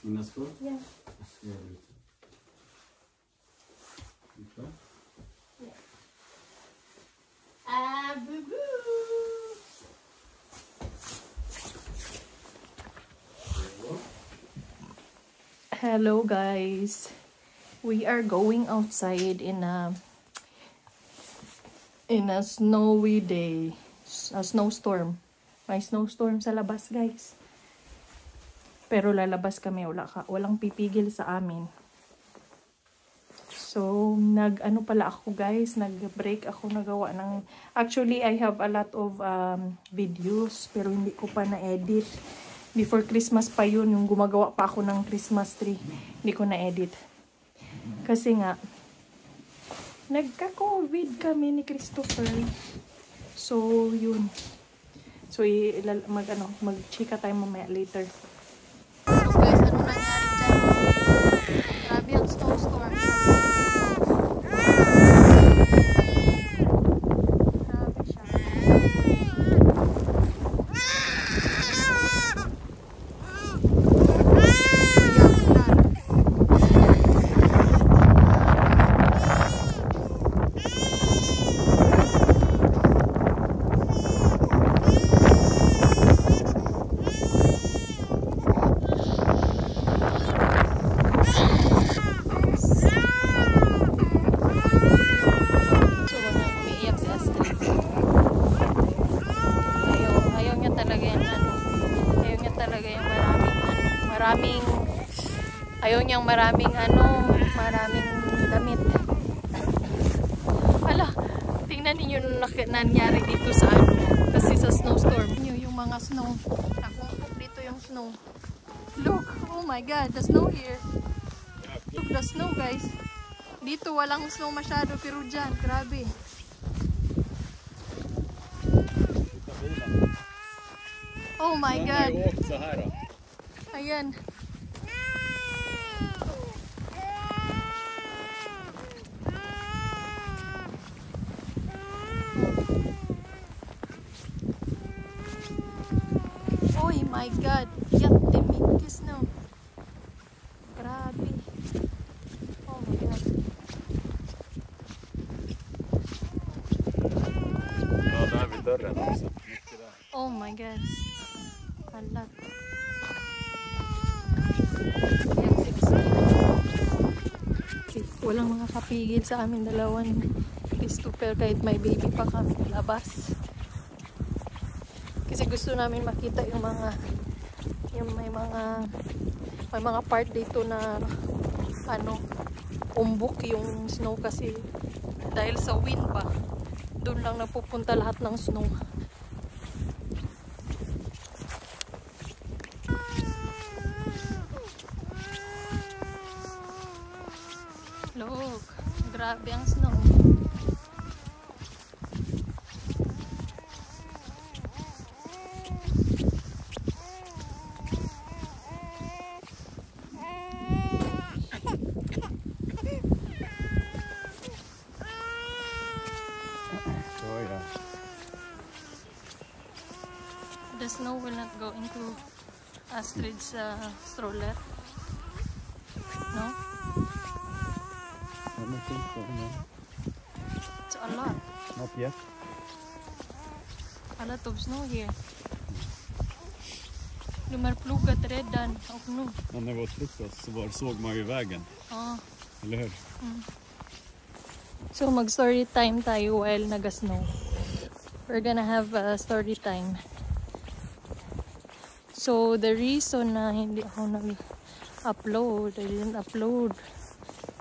In the school? Yeah. Yeah. Boo boo. Hello guys. We are going outside in a snowy day. A snowstorm. May snowstorm sa labas, guys. Pero lalabas kami, walang pipigil sa amin. So, nag-ano pala ako guys, nag-break ako, nagawa ng... Actually, I have a lot of videos, pero hindi ko pa na-edit. Before Christmas pa yun, yung gumagawa pa ako ng Christmas tree. Hindi ko na-edit. Kasi nga, nagka-COVID kami ni Christopher. So, yun. So, mag-chika tayo mamaya later. So guys, ano nangyari dyan? Grabe ang snowstorm. Grabe siya. Ayaw niyang maraming damit. Hala, tingnan niyo yung nangyari dito sa kasi sa snowstorm. Yung mga snow. Nakumpok dito yung snow. Look, oh my god, the snow here. Look, the snow guys. Dito walang snow masyado, pero dyan, grabe. Oh my god. Ayan. Oh my god, yatimikis no. Grabe. Oh my god. Ja, där vid dörren också. Oh my god. Hala. Walang mga kapigil sa amin dalawan. Christopher, kahit may baby pa kami labas. Kasi gusto namin makita yung may mga part dito na umbok yung snow kasi dahil sa wind pa. Doon lang napupunta lahat ng snow. Look, grabe ang snow. The snow will not go into Astrid's stroller. No? I don't think so, no. It's a lot. Not yet. A lot of snow here. Lumärplugat redan och nu. När det var frukost så såg man ju vägen. Ja. Eller hur? So mag-story time tayo while naga-snow. We're gonna have a story time. So the reason na hindi ako I didn't upload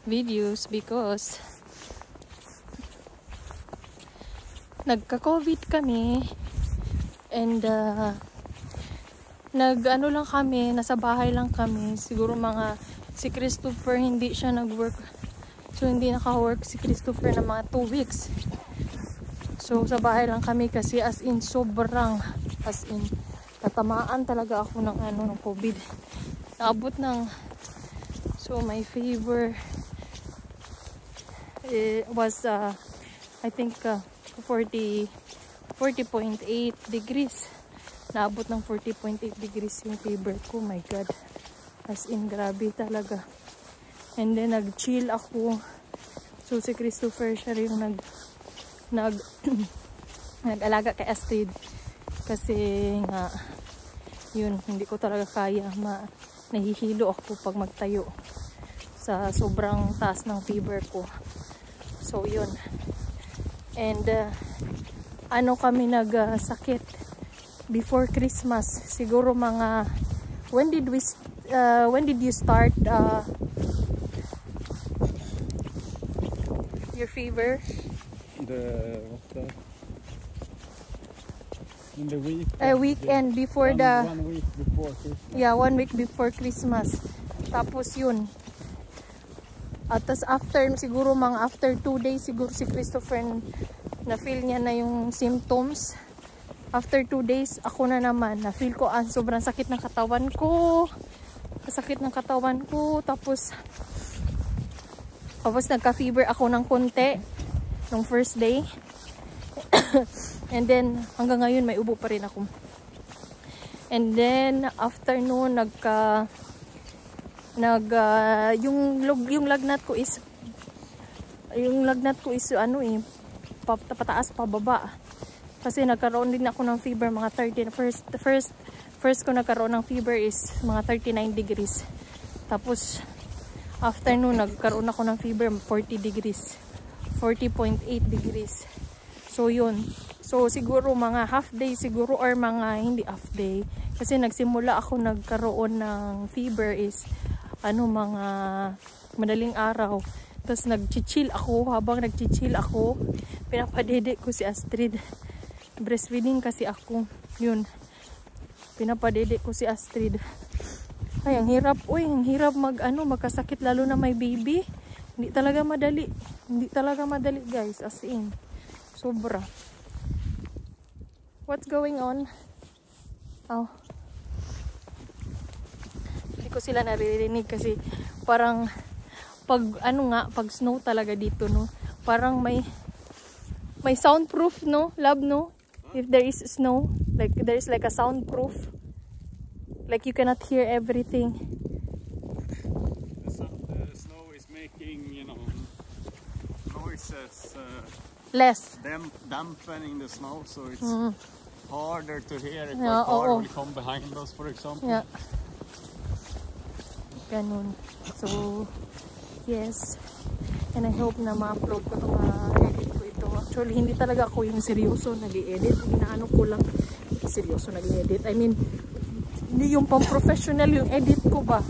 videos because nagka-COVID kami and lang kami, nasa bahay lang kami. Siguro si Christopher hindi siya nag-work. So hindi naka-work si Christopher na mga 2 weeks. So sa bahay lang kami kasi as in natamaan talaga ako ng COVID. Naabot ng so my fever was I think 40.8 degrees. Naabot ng 40.8 degrees yung fever ko. My god. As in, grabe talaga. And then, nag-chill ako. So, si Christopher siya rin nag-alaga kay Astrid. Kasi nga, yun, hindi ko talaga kaya. Nahihilo ako pag magtayo sa sobrang taas ng fever ko. So, yun. And, ano kami nagsakit before Christmas. Siguro mga, when did you start your fever? What's that? In the week. Weekend before one week before Christmas. Yeah, 1 week before Christmas. Tapos yun. At tas after, siguro mga after 2 days, siguro si Christopher na-feel niya na yung symptoms. After 2 days, ako na naman, na-feel ko sobrang sakit ng katawan ko. Sakit ng katawan ko. Tapos nagka-fever ako ng konti nung first day. And then, hanggang ngayon, may ubo pa rin ako. And then, after noon, yung lagnat ko is ano eh, pataas pababa. Kasi nagkaroon din ako ng fever mga 30. First ko nagkaroon ng fever is mga 39 degrees. Tapos after noon nagkaroon ako ng fever 40 degrees. 40.8 degrees. So yun. So siguro mga half day siguro or mga hindi half day. Kasi nagsimula ako nagkaroon ng fever is mga madaling araw. Tapos nag-chill ako. Habang nag-chill ako, pinapadede ko si Astrid. Breastfeeding kasi ako. Yun. Pinapadede ko si Astrid. Ay, ang hirap. Uy, ang hirap magkasakit lalo na may baby. Hindi talaga madali. Hindi talaga madali, guys. As in. Sobra. What's going on? Oh. Hindi ko sila naririnig kasi parang pag snow talaga dito, no? Parang may soundproof, no? Love, no? If there is snow, like there is like a soundproof, like you cannot hear everything. The snow is making, noises. Less. Dampening the snow, so it's harder to hear it. Yeah, The car will come behind us, for example. Yeah. Ganun. So, yes. And I hope na ma-upload ko itong edit ko ito. Actually, hindi talaga ako yung seryoso nag-i-edit. Inaano ko lang seryoso nag-i-edit. I mean, hindi yung pang-professional yung edit ko ba.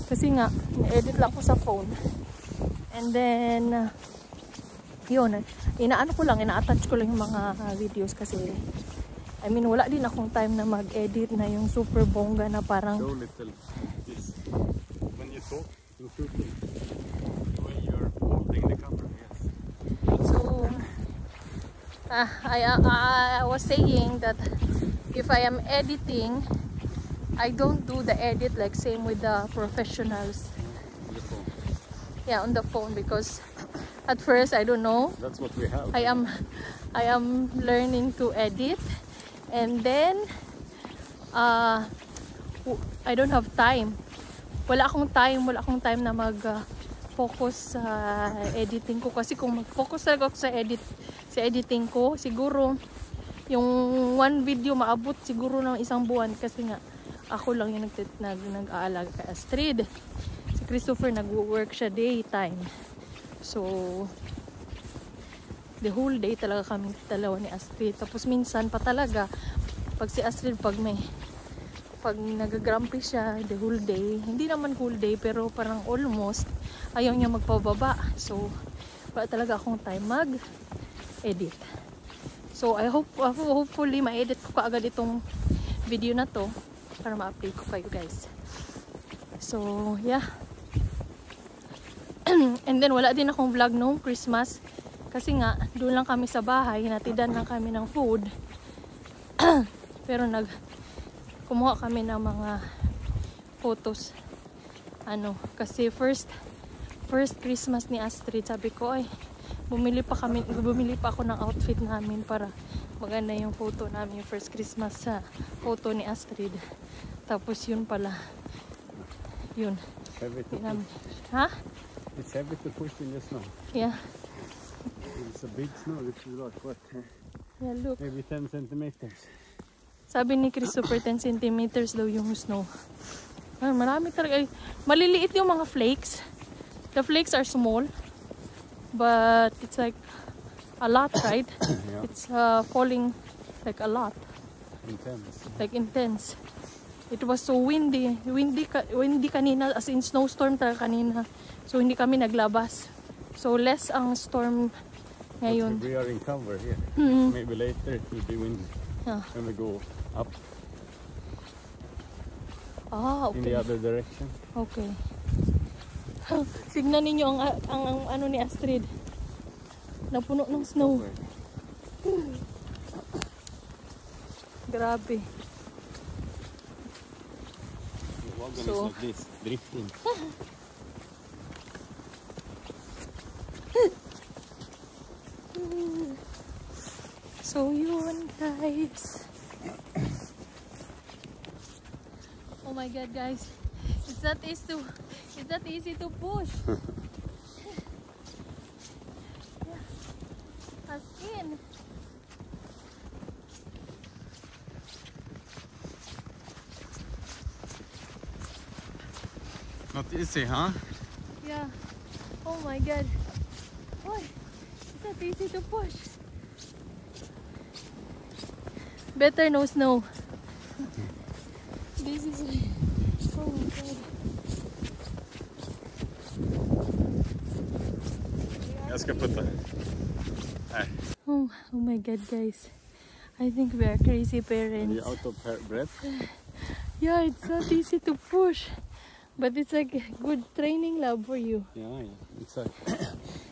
Kasi nga, na-edit lang ako sa phone. And then, yun. Ina-attach ko lang yung mga videos kasi, I mean, wala din akong time na mag-edit na yung super bongga na parang... Show little this. When you talk to people, when you're holding the camera, yes. So, I was saying that if I am editing, I don't do the edit like same with the professionals. On the phone. Yeah, on the phone, because at first I don't know. That's what we have. I am learning to edit, and then I don't have time. Wala akong time na mag-focus sa editing ko, kasi kung mag-focus talaga ako sa editing ko, siguro yung one video maabot siguro ng 1 buwan, kasi nga ako lang yung nag-aalaga kay Astrid. Si Christopher nag-work siya daytime. So the whole day talaga kami dalawa ni Astrid. Tapos minsan pa talaga pag si Astrid pag nag-grumpy siya the whole day, hindi naman whole day pero parang almost ayaw niya magpababa. So wala talaga akong time mag-edit. So I hopefully ma-edit ko kaagad itong video na to para ma-update ko kayo, guys. So yeah. And then wala din akong vlog nung Christmas kasi nga doon lang kami sa bahay, natidan lang kami ng food. Pero kumuha kami ng mga photos. Kasi first Christmas ni Astrid, sabi ko ay bumili pa ako ng outfit namin para maganda yung photo namin, yung first Christmas sa photo ni Astrid. Tapos yun pala Yun. Heavy to Tinam- push. Ha? It's heavy to push in the snow. Yeah. It's a big snow. This is like what? Yeah, look. Maybe 10 centimeters. Sabi ni Christopher, 10 centimeters daw yung snow. Ah, marami talaga. Maliliit yung mga flakes. The flakes are small. But it's like a lot, right? Yeah. It's falling like a lot. Intense. Like intense. It was so windy. Windy kanina, as in snowstorm talaga kanina. So hindi kami naglabas. So less ang storm ngayon. But we are in cover here. Mm-hmm. Maybe later it will be windy. Yeah. When we go up Ah, in the okay. other direction. Okay. Tignan ninyo ang ano ni Astrid. Napuno ng snow. Grabe. The wagon So- is like this, drifting. So yun, guys. Oh my god, guys. It's not easy to push. Yeah. As in. Not easy, huh? Yeah. Oh my god. Boy, it's not easy to push. Better no snow. This is. Oh my god. Jag ska putta. Här. Oh my god, guys. I think we are crazy Are parents. you out of breath? Yeah, it's not easy to push. But it's like a good training lab for you. Yeah, it's like,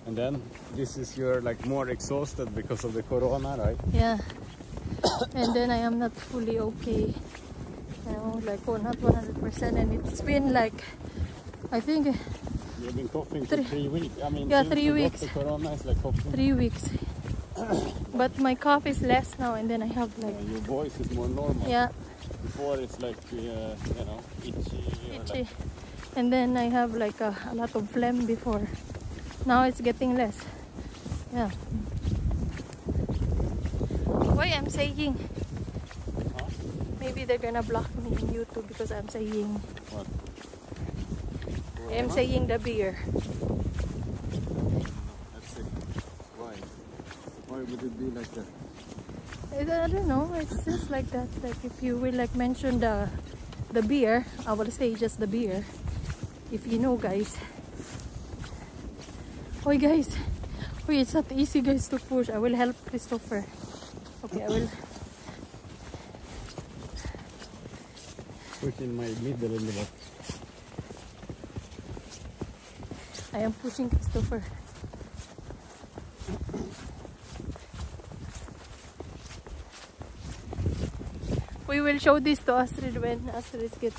and then this is you're like more exhausted because of the corona, right? Yeah. And then I am not fully okay. You know, like not 100%. And it's been like, I think You've been coughing for 3 weeks. I mean, Yeah, since 3 you got weeks. the corona, it's like coughing. 3 weeks. But my cough is less now, and then I have like, Your voice is more normal. yeah, Before it's like, you know, itchy. or itchy. Like, And then I have like a lot of phlegm before. Now it's getting less. Yeah. Why I'm saying? huh? Maybe they're gonna block me in YouTube because I'm saying. What? I'm Corona? saying the beer. Let's see. Why? Why would it be like that? I don't know. It's just like that. Like if you will like mention the beer, I will say just the beer. If you know, guys. Oh, guys. Oh, it's not easy, guys, to push. I will help Christopher. Okay, I will. Push in my middle in the back. I am pushing Christopher. We will show this to Astrid when Astrid is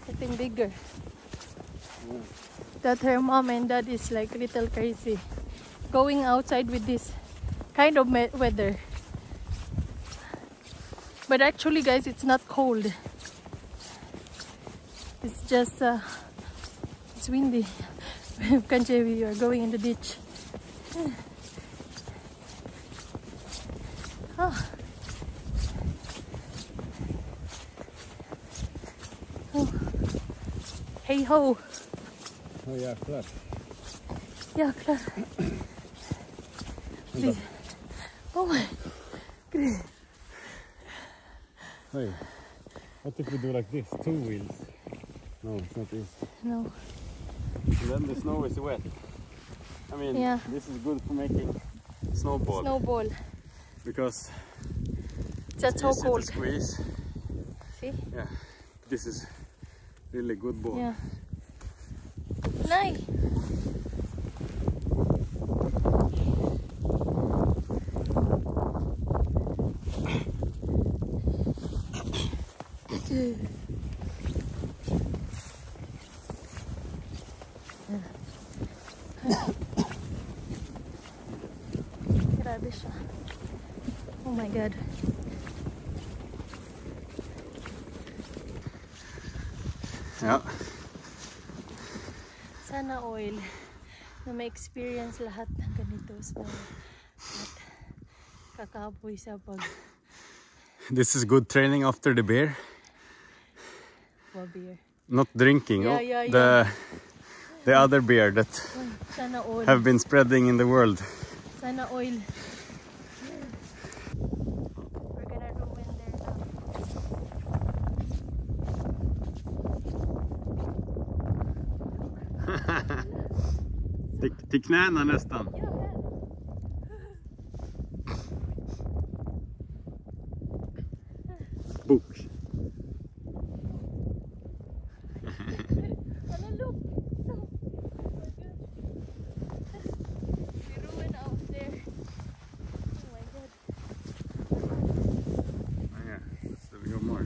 getting bigger. Yeah. That her mom and dad is like little crazy going outside with this kind of weather. But actually, guys, it's not cold. It's just it's windy. Kanche, we are going in the ditch. Oh. Oh. Hey ho. Oh yeah, klar. Yeah, klar. Please. Oh my. Gud. Hey, what if we do like this? 2 wheels? No, it's not easy. No. And then the snow is wet. I mean, Yeah. this is good for making snowball. Snowball. Because It's just so easy to cold. squeeze. See? Yeah, this is really good ball. Yeah. Nay. Grabe siya. Oh my God. Yeah. Sana oil na ma-experience lahat ng ganito snow at kakapoy sa pag This is good training after the beer. beer. Not drinking. Yeah. The other beer that Sana oil. have been spreading in the world. Sana oil. We're gonna ruin their Till knäna nästan. Book. Look. We ruined out there. Oh my god. Oh yeah, let's go more.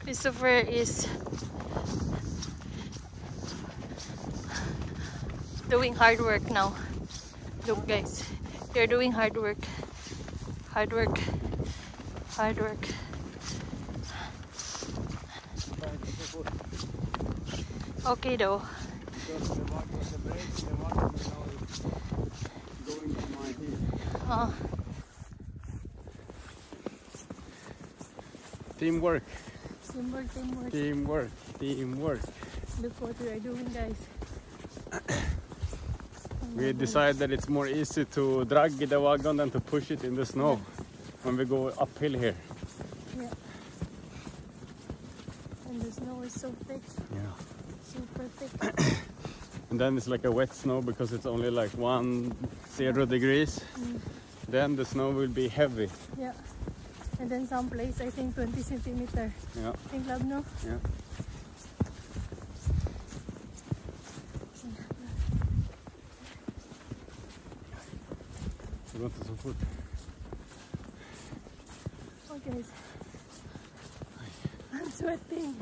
Christopher is doing hard work now. Look guys, you're doing hard work. Hard work. Hard work. Okay though. Teamwork. Teamwork, teamwork. Teamwork. Teamwork. Look what we are doing, guys. We decided that it's more easy to drag the wagon than to push it in the snow when we go uphill here. Yeah. And the snow is so thick. Yeah. Super thick. And then it's like a wet snow because it's only like 0 degrees. Then the snow will be heavy. Yeah. And then some place, I think 20 centimeter. Yeah. I think, love, no? Yeah. Det går inte så fort. Oh guys. I'm sweating.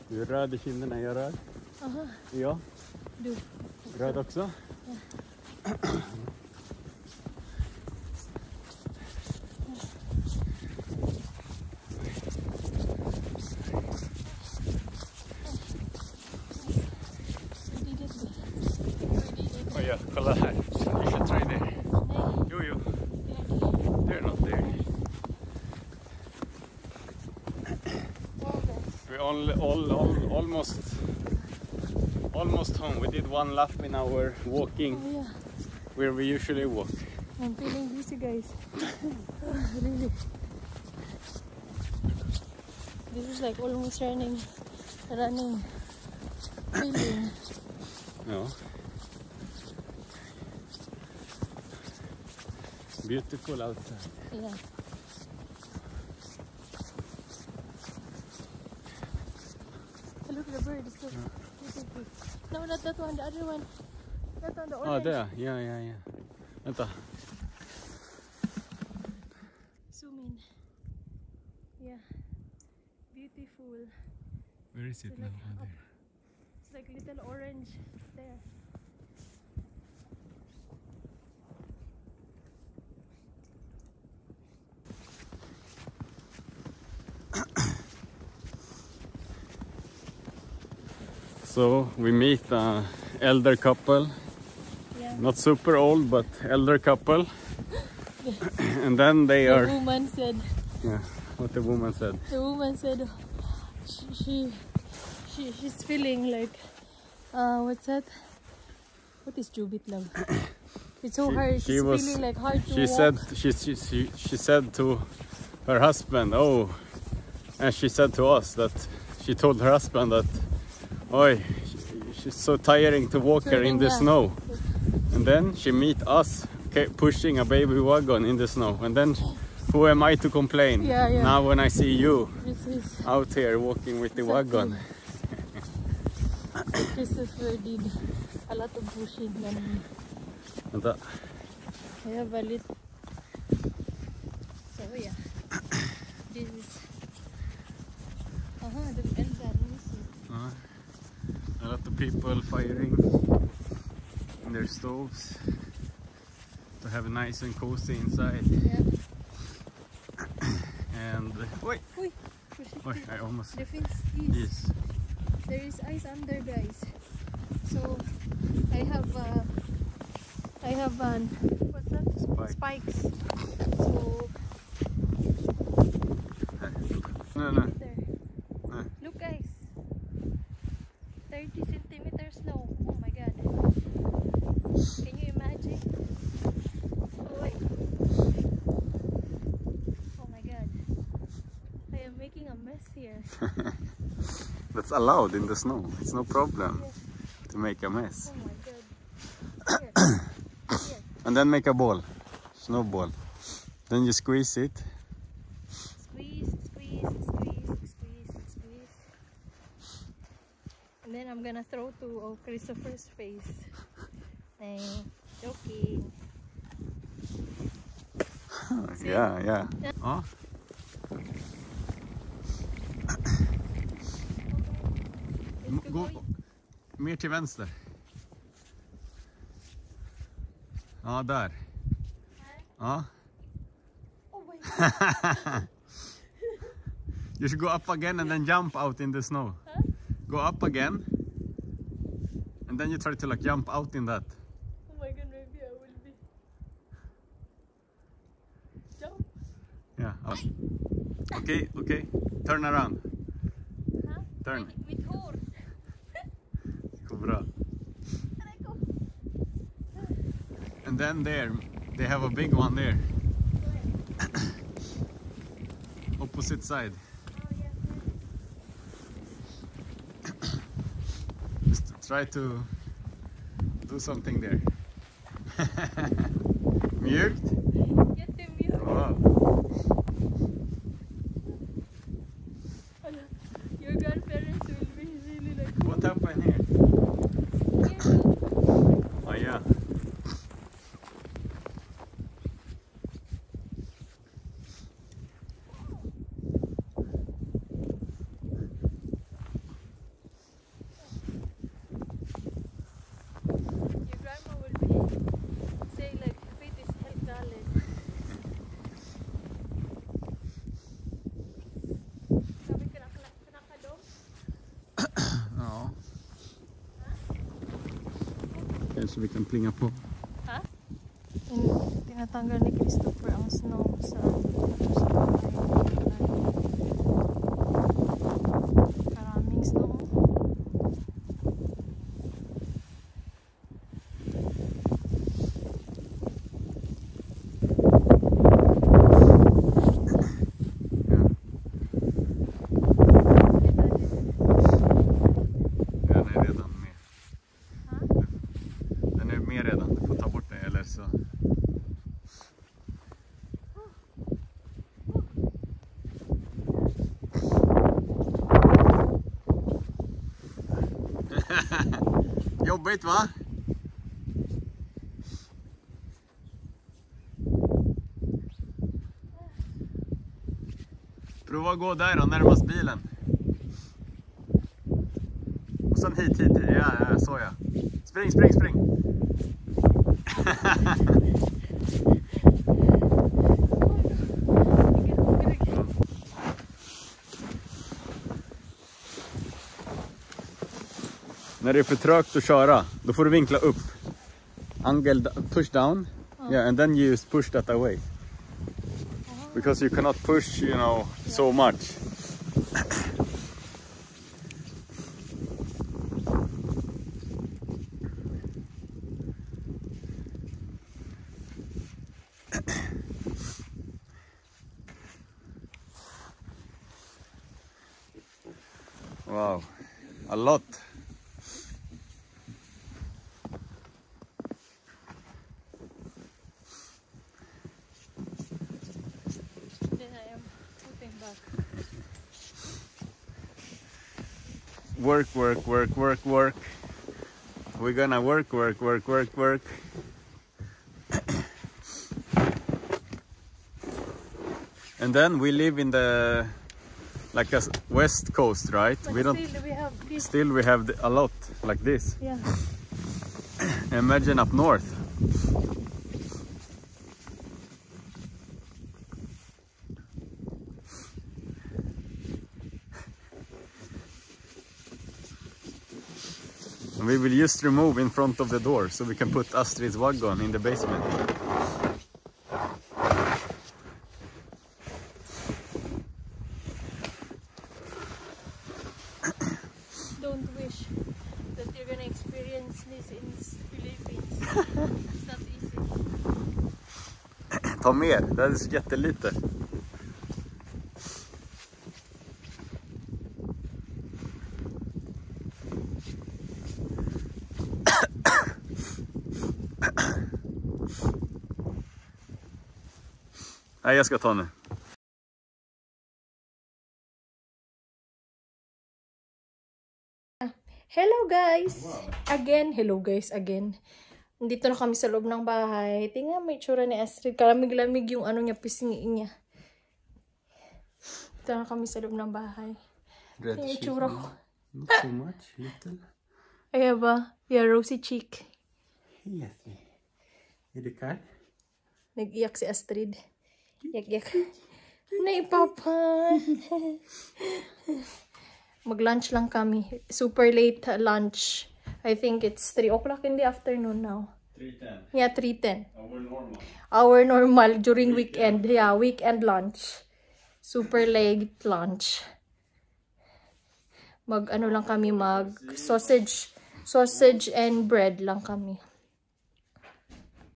Du är röd i kinderna, är jag röd? Ja. Du. Röd också? Ja. Oh ja, kolla här. You should try there. Jo. They're not there. We're almost home. We did one lap in our walking where we usually walk. I'm feeling dizzy, guys. Really. This is like almost running feeling. Ja. Beautiful outside. Yeah. Look, the bird is so beautiful. No, not that one, the other one. That one, the orange. Oh, där. Ja. Vänta. Zoom in. Yeah. Beautiful. Where is it It's now? like Oh, there. It's like little orange there. So we meet an elder couple. Yeah. Not super old, but elder couple. And then they are... The woman said... Yeah, what the woman said. The woman said she's feeling like... what's that? What is Jubit, love? It's so hard. She's feeling like hard to walk. She said to her husband, oh, and she said to us that she told her husband that, oi, she's so tiring to walk her in the snow. And then she meet us pushing a baby wagon in the snow. And then who am I to complain? Yeah. Now when I see you out here walking with the wagon. Christopher did a lot of pushing than me. Vänta. Yeah, valid. So yeah, this is the elder. A lot of people firing in their stoves to have nice and cozy inside. Yeah. Wait. Uy. Wait, I almost. The fence is. Yes. There is ice under, guys. So I have what's that? Spikes. So No. there. Look, guys. 30 centimeters snow. Oh my god. Can you imagine? So, oh my god. I am making a mess here. That's allowed in the snow. It's no problem Yes. to make a mess. Oh my god. Here. Here. And then make a ball. Snowball. Then you squeeze it. Squeeze, squeeze, squeeze, squeeze, squeeze. And then I'm gonna throw to Christopher's face. Hey, joking. Yeah. Oh. Gå mer till vänster. Ja, där. Ja. Oh my god. You should go up again and then jump out in the snow. Huh? Go up again. And then you try to like jump out in that. Oh my god, maybe I will be. Jump. Yeah. Oh. Okay. Turn around. Huh? Turn. With hår. Går bra. Can I go? And then there, they have a big one there. Opposite side. Oh yeah. Just try to do something there. Mjukt? Jättemjukt. Wow. Your grandparents will be really like. What happened here? Here. Oh yeah. Your grandma will be saying like, "Wait, is helt galen." Sabi ka dong? Ja. Kanske vi kan plinga på. Ha? Tinatanggal ni Christopher ang snow sa karaming snow. Den är redan med. Ha? Den är med redan. Du får ta bort den eller så. Jobbigt va? Prova att gå där och närmast bilen. Och sen hit. Ja, så ja. Spring. När det är för trögt att köra, då får du vinkla upp. Angle, push down. Yeah, and then you just push that away. Because you cannot push, you know, so much. Wow, a lot. Then I am putting back. Work. We're gonna work. And then we live in the like a west coast, right? But We don't. still we have this. Still, we have a lot like this. Yeah. Imagine up north. We will just remove in front of the door so we can put Astrid's wagon in the basement. Don't wish that you're gonna experience this in Philippines. It's not easy. Ta mer, det är jättelite. Nej, jag ska ta nu. Hello guys! Again, hello guys, again. Nandito na kami sa loob ng bahay. Tingnan may itsura ni Astrid. Kalamig-lamig yung ano niya, pisngi niya. Dito na kami sa loob ng bahay. Red yung itsura ko. Not so much, little. Ay ba? Yeah, rosy cheek. Yes. Är det kallt? Nag-iyak si Astrid. Yak-yak. Nay, papa! Mag-lunch lang kami. Super late lunch. I think it's 3 o'clock in the afternoon now. 3:10. Yeah, 3:10. Our normal. Our normal during weekend. Yeah, weekend lunch. Super late lunch. Mag-ano lang kami, mag-sausage and bread lang kami.